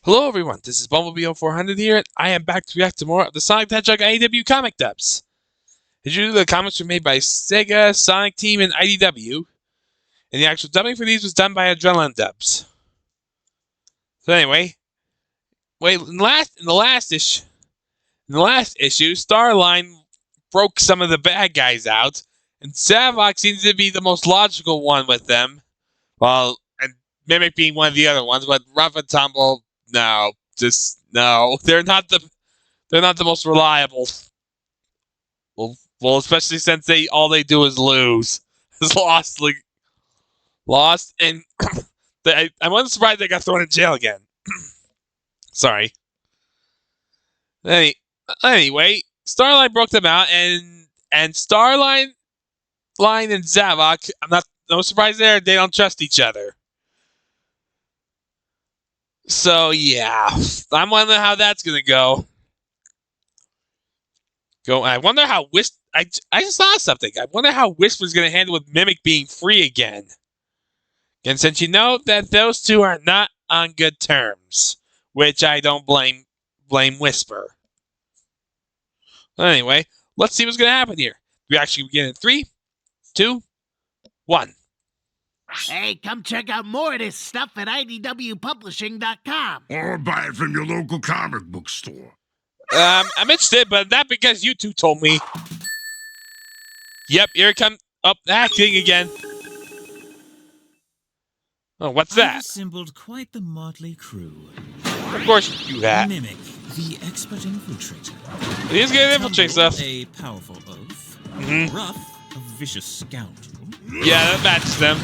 Hello everyone, this is Bumblebee 0400 here, and I am back to react to more of the Sonic the Hedgehog IDW comic dubs. As usual, the comics were made by Sega, Sonic Team, and IDW, and the actual dubbing for these was done by Adrenaline Dubs. So anyway, in the last issue, Starline broke some of the bad guys out, and Savok seems to be the most logical one with them, and Mimic being one of the other ones, but Rough and Tumble, no. They're not the most reliable. Well, especially since all they do is lose. It's lost, and I wasn't surprised they got thrown in jail again. Sorry. Anyway, Starline broke them out, and Starline, and Zavok. No surprise there. They don't trust each other. So yeah, I'm wondering how that's gonna go. I wonder how I just saw something. I wonder how Whisper's gonna handle with Mimic being free again. And since you know that those two are not on good terms, which I don't blame Whisper. Anyway, let's see what's gonna happen here. We actually begin in 3, 2, 1. Hey, come check out more of this stuff at IDWpublishing.com. Or buy it from your local comic book store. I'm interested, but not because you two told me. Yep, here it comes. Up, acting again. Oh, what's that? I've assembled quite the motley crew. Of course you have. Mimic, the expert infiltrator. He's gonna infiltrate Tumble, stuff. A powerful oath. Rough, a vicious scoundrel. Yeah, that matches them.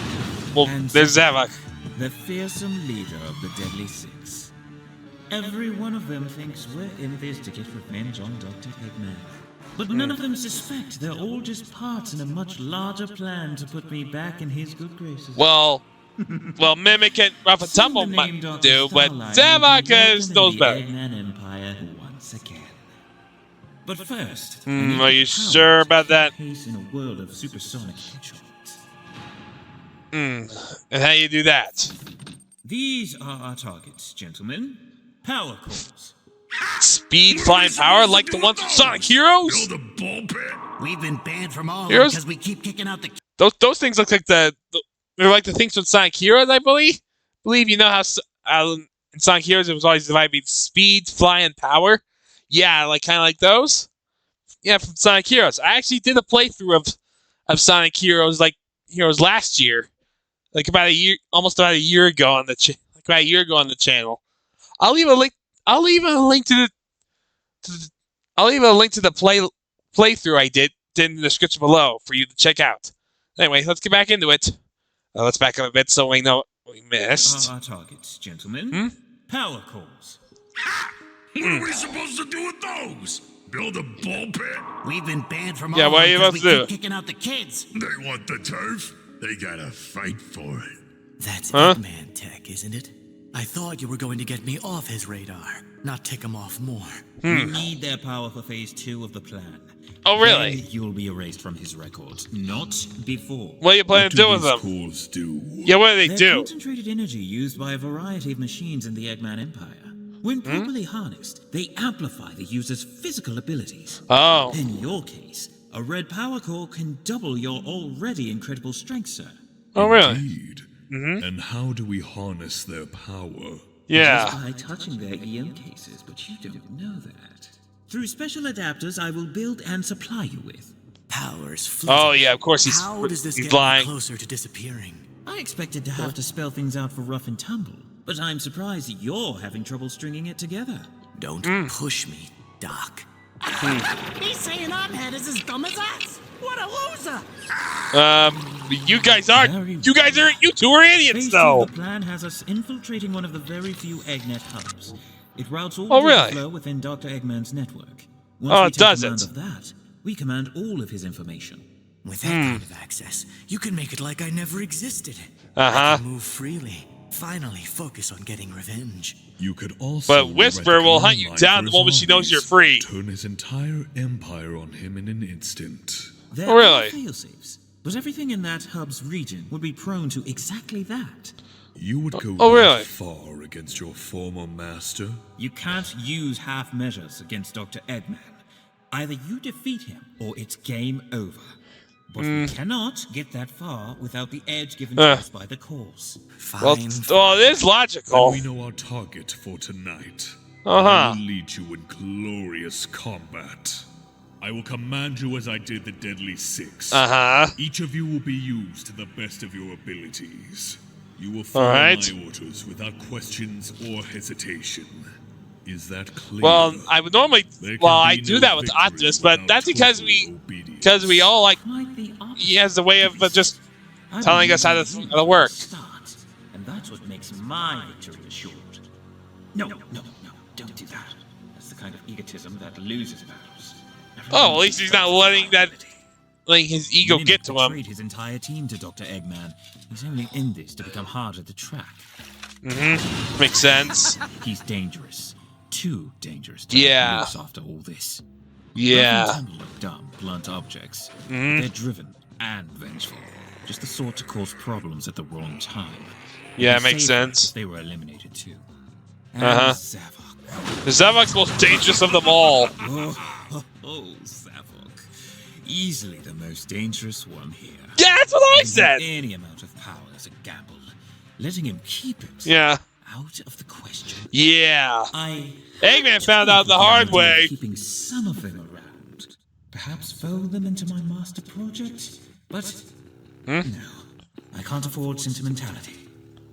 Well, And there's Zavok. The fearsome leader of the Deadly Six. Every one of them thinks we're in this to get revenge on Dr. Eggman. But none of them suspect they're all just parts in a much larger plan to put me back in his good graces. Well, Mimic and Rough and Tumble might do, but Zavok knows better. Eggman Empire once again. But first, Are you sure about that? Pace in a world of supersonic hedgehogs. And how you do that? These are our targets, gentlemen. Power cores. Speed, flying power, like the ones from Sonic Heroes? Build a bullpen. We've been banned from all of them Heroes? because we keep kicking out the... Those things look like they're like the things from Sonic Heroes, I believe. You know how in Sonic Heroes it was always divided between speed, fly, and power. Yeah, kind of like those. Yeah, from Sonic Heroes. I actually did a playthrough of Sonic Heroes last year, almost about a year ago on the channel. I'll leave a link to the playthrough I did in the description below for you to check out. Anyway, let's get back into it. Let's back up a bit so we know what we missed. Our targets, gentlemen. Power cores. What are we supposed to do with those? Build a bullpen? We've been banned from all Yeah, of what them are you because we about to keep do? kicking out the kids. They want the turf? They gotta fight for it. That's Huh? Eggman tech, isn't it? I thought you were going to get me off his radar, not tick him off more. We need their power for phase 2 of the plan. Oh, really? Then you'll be erased from his records, not before. What are you planning to do with them? Cores do? Yeah, what do they They're do? concentrated energy used by a variety of machines in the Eggman Empire. When properly harnessed, they amplify the user's physical abilities. Oh. In your case, a red power core can double your already incredible strength, sir. Oh, really? Indeed. And how do we harness their power? Yeah. Just by touching their EM cases, but you don't know that. Through special adapters I will build and supply you with. Power's fleeting. Oh, yeah, of course he's How does this get me lying. closer to disappearing? I expected to have to spell things out for Rough and Tumble, but I'm surprised you're having trouble stringing it together. Don't push me, Doc. He's saying our head is as dumb as us. What a loser. You guys aren't. You two are idiots, Phase 2 though. of the plan has us infiltrating one of the very few Eggnet hubs. It routes all Oh, data really? flow within Dr. Eggman's network. Oh, Once we it take does command it. of that, we command all of his information. With that kind of access, you can make it like I never existed. Uh-huh. I can move freely. Finally focus on getting revenge. You could also. But Whisper will hunt you down the moment she knows you're free. Turn his entire empire on him in an instant. There Oh, really? are failsafes, but everything in that hub's region would be prone to exactly that. You would go Oh, that really? far against your former master? You can't use half measures against Dr. Eggman. Either you defeat him, or it's game over. But we cannot get that far without the edge given to us by the cause. Well, it is Then logical. we know our target for tonight. Uh-huh. I will lead you in glorious combat. I will command you as I did the Deadly Six. Uh-huh. Each of you will be used to the best of your abilities. You will follow Alright. my orders without questions or hesitation. Is that clear? Well, I would normally... There can Well, be I do no that with victory Optimus, but without that's because total we all, like... Quite the opposite. He has the way of just I telling us how believe to you how to work. start, and that's what makes my victory assured. No, don't do that. That's the kind of egotism that loses battles. Oh, at least he's not letting his ego get to him. Betrayed his entire team to Dr. Eggman. He's only in this to become harder to track. Makes sense. He's dangerous. Too dangerous to Yeah. lose after all this. Yeah. Nothing like dumb, blunt objects. They're driven and vengeful. Just the sort to cause problems at the wrong time. Yeah, It'd be makes safer sense. if they were eliminated too. And Uh-huh. Zavok. The Zavok's most dangerous of them all. Oh, Zavok. Easily the most dangerous one here. Yeah, that's what I Giving him said. Any amount of power is a gamble. Letting him keep it Yeah. out of the question. Yeah. I Eggman found out the hard way. Keeping some of them around. Perhaps fold them into my master project. But no, I can't afford sentimentality.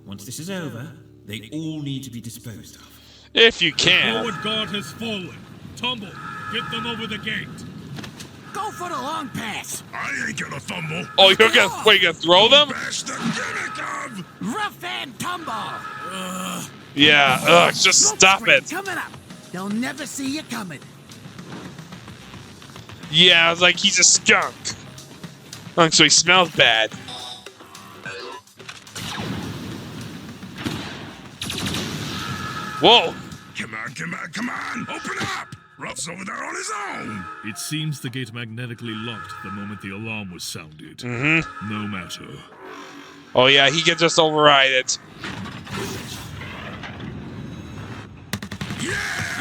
Once this is over, they all need to be disposed of. If you can. Forward guard has fallen. Tumble. Get them over the gate. Go for the long pass. I ain't gonna fumble. Oh, you're gonna throw them? Bash the gimmick of. Rough and tumble. Yeah. Ugh, just Smoke stop screen it. Coming up. They'll never see you coming. Yeah, I was like, he's a skunk. Oh, so he smells bad. Whoa. Come on. Open up. Ruff's over there on his own. It seems the gate magnetically locked the moment the alarm was sounded. No matter. Oh yeah, he can just override it.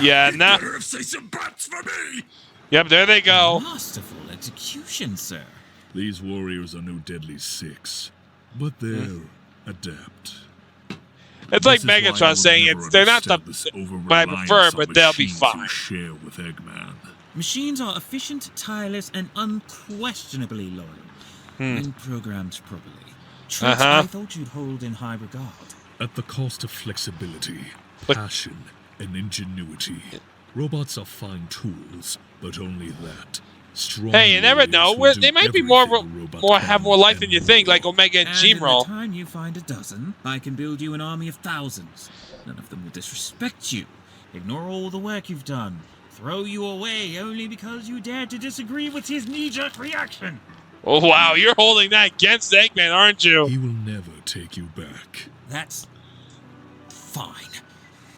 Yeah, You now. better have say some butts for me. Yep, there they go. Masterful execution, sir. These warriors are no Deadly Six, but they're adept. It's like This is why I Megatron will saying never they're not the understand this what I over-reliance prefer, on but they'll be machines fine. you share with Eggman. Machines are efficient, tireless, and unquestionably loyal. When programmed properly. Traits I thought you'd hold in high regard. At the cost of flexibility, But- passion, and ingenuity, robots are fine tools, but only that. Strong Hey, you never warriors know. will do They might be more everything a robot have can more life and than you think, like Omega and And in the Gmro. time you find a dozen, I can build you an army of thousands. None of them will disrespect you, ignore all the work you've done, throw you away only because you dared to disagree with his knee-jerk reaction. Oh wow, you're holding that against Eggman, aren't you? He will never take you back. That's fine.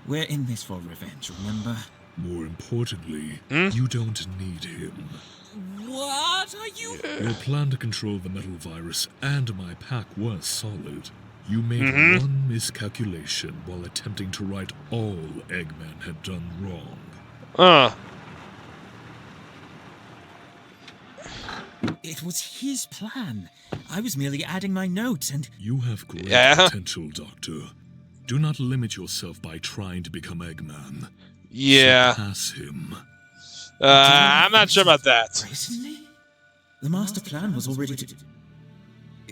We're in this for revenge, remember? More importantly, you don't need him. What are you? Your plan to control the metal virus and my pack was solid. You made one miscalculation while attempting to right all Eggman had done wrong. It was his plan. I was merely adding my notes and... You have great Yeah. potential, Doctor. Do not limit yourself by trying to become Eggman. Yeah. Surpass him. I'm not sure about that. Recently? The master plan was already to...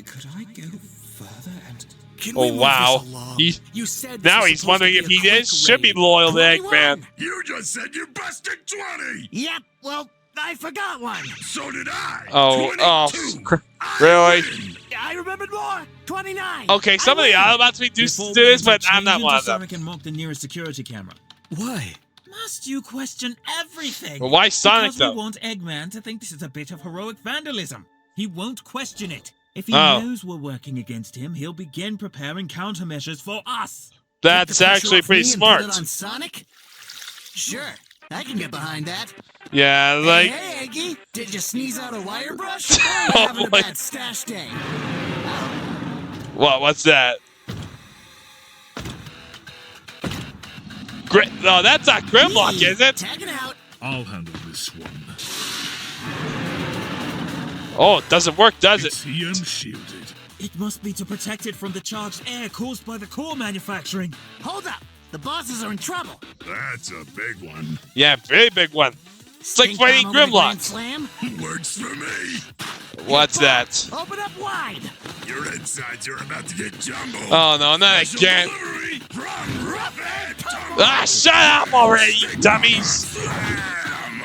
Could I go further and... Can Oh we move wow. this along? He, You said this now was he's supposed wondering to if be a he quick is should be raid. loyal to 21. Eggman. You just said you busted 20! Yep, well, I forgot one. So did I! Oh, 22. really? I remembered more. 29. Okay, some of the Autobots we do Before do we this, but enter I'm not change one into of them. Sonic and mock the nearest security camera. Why? Must you question everything? Well, why Sonic, because though? we want Eggman to think this is a bit of heroic vandalism. He won't question it. If he Oh. knows we're working against him, he'll begin preparing countermeasures for us. That's Take the pressure actually off pretty me and smart. Put it on Sonic? Sure, I can get behind that. Yeah, like Hey, Eggy, did you sneeze out a wire brush? Or are you having a boy. bad stash day? what? What's that? No, that's not Grimlock, is it? Tag it out. I'll handle this one. Oh, it doesn't work, does it? It's EM shielded. It must be to protect it from the charged air caused by the core manufacturing. Hold up. The bosses are in trouble. That's a big one. Yeah, very big one. It's like Stink fighting bomb over the Grand Grimlock. Slam. Works for me. What's that? Open up wide. Your insides are about to get jumbled. Oh no, not again. Delivery from Rapid Tom. Ah, shut up already, you dummies! Slam.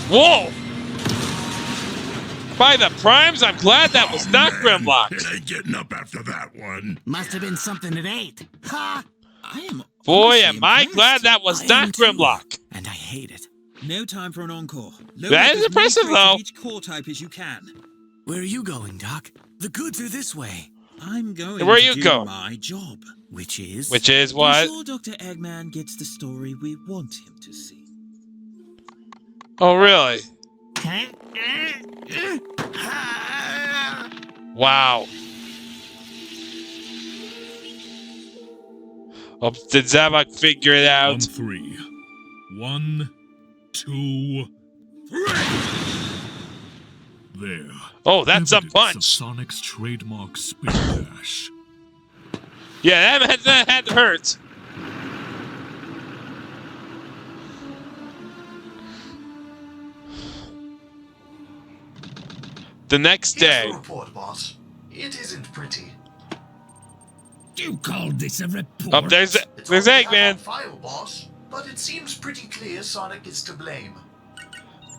Whoa! By the primes, I'm glad that was not Grimlock. It ain't getting up after that one. Must have been something it ate. Ha! I am Boy, honestly am I impressed. glad that was I am not too. Grimlock. And I hate it. No time for an encore. Load That up is as impressive, many crates though. of each core type as you can. Where are you going, Doc? The goods are this way. I'm going Where to you do go? my job. Which is? Which is what? Ensure Dr. Eggman gets the story we want him to see. Oh, really? Wow. Oh, did Zavok figure it On out? 3. 1, 2, 3. There. Oh, that's a Evidence of punch. Sonic's trademark spin dash. Yeah, that had to hurt. The next Here's day. the report, boss. It isn't pretty. You called this a report? Oh, there's It's all we have Eggman. on file, boss. But it seems pretty clear Sonic is to blame.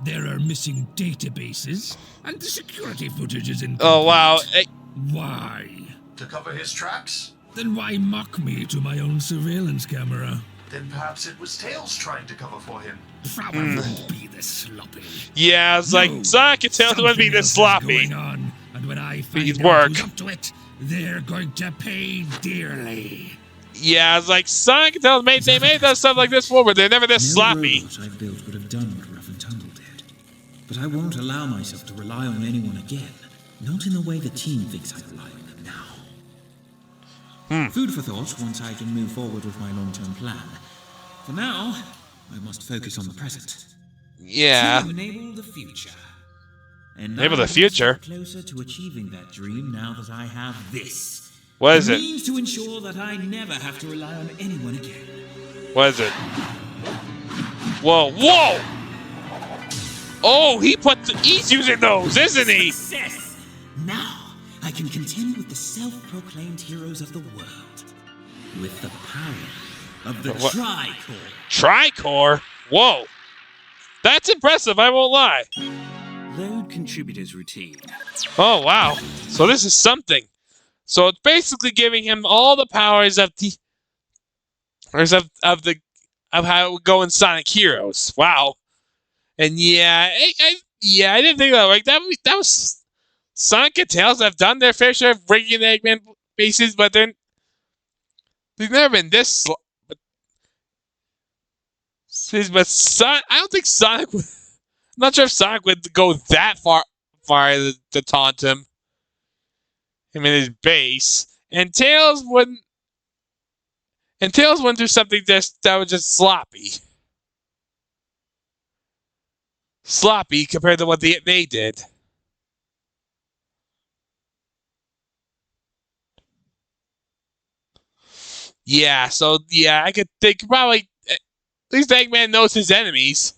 There are missing databases, and the security footage is incomplete. Oh, wow. Why? To cover his tracks? Then why mock me to my own surveillance camera? Then perhaps it was Tails trying to cover for him. Probably won't be this sloppy. Yeah, it's like No, Sonic and Tails wouldn't be something this else is sloppy. going on, and when I Please find out work. who's up to it, they're going to pay dearly. Yeah, it's like Sonic and Tails they made that stuff like this before, but they're never this No sloppy. robot I've built would have done what Rough and Tumble did. But I won't allow myself to rely on anyone again. Not in the way the team thinks I rely on them now. Food for thought once I can move forward with my long-term plan. For now, I must focus on the present. Yeah. To enable the future. And Enable the I'm one future? step closer to achieving that dream now that I have this. What is The it? means to ensure that I never have to rely on anyone again. What is it? Whoa, whoa! Oh, he's using those, isn't he? Success! Now, I can contend with the self-proclaimed heroes of the world. With the power of the What? Tri-Core. Tricore? Whoa. That's impressive, I won't lie. Load contributors routine. Oh, wow. So this is something. So it's basically giving him all the powers of the... Of how it would go in Sonic Heroes. Wow. And yeah, I didn't think that. Like, that was... Sonic and Tails have done their fair share of breaking the Eggman bases, but they've never been this... But Sonic, I don't think Sonic would... I'm not sure if Sonic would go that far to taunt him in his base. And Tails wouldn't do something that was just sloppy. Sloppy compared to what they did. Yeah, so yeah, I could think probably at least Eggman knows his enemies.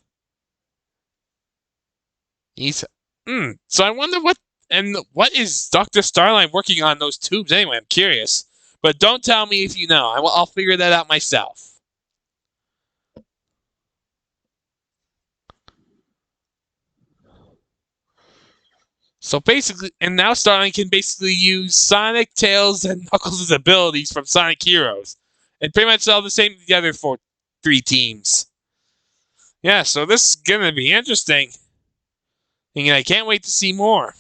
So I wonder what is Dr. Starline working on those tubes anyway? I'm curious. But don't tell me if you know. I'll figure that out myself. So basically, and now Starline can basically use Sonic, Tails, and Knuckles' abilities from Sonic Heroes. And pretty much all the same to the other three teams. Yeah, so this is going to be interesting. And I can't wait to see more.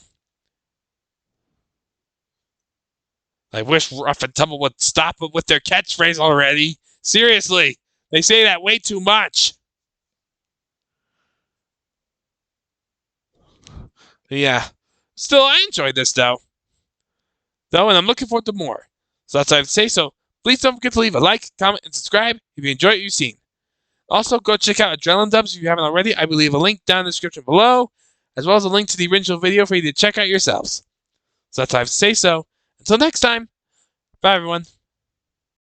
I wish Rough and Tumble would stop it with their catchphrase already. Seriously, they say that way too much. Yeah. Still, I enjoyed this, though. And I'm looking forward to more. So that's what I would say. So, Please don't forget to leave a like, comment, and subscribe if you enjoy what you've seen. Also, go check out Adrenaline Dubs if you haven't already. I will leave a link down in the description below, as well as a link to the original video for you to check out yourselves. So that's all I have to say so. Until next time, bye everyone.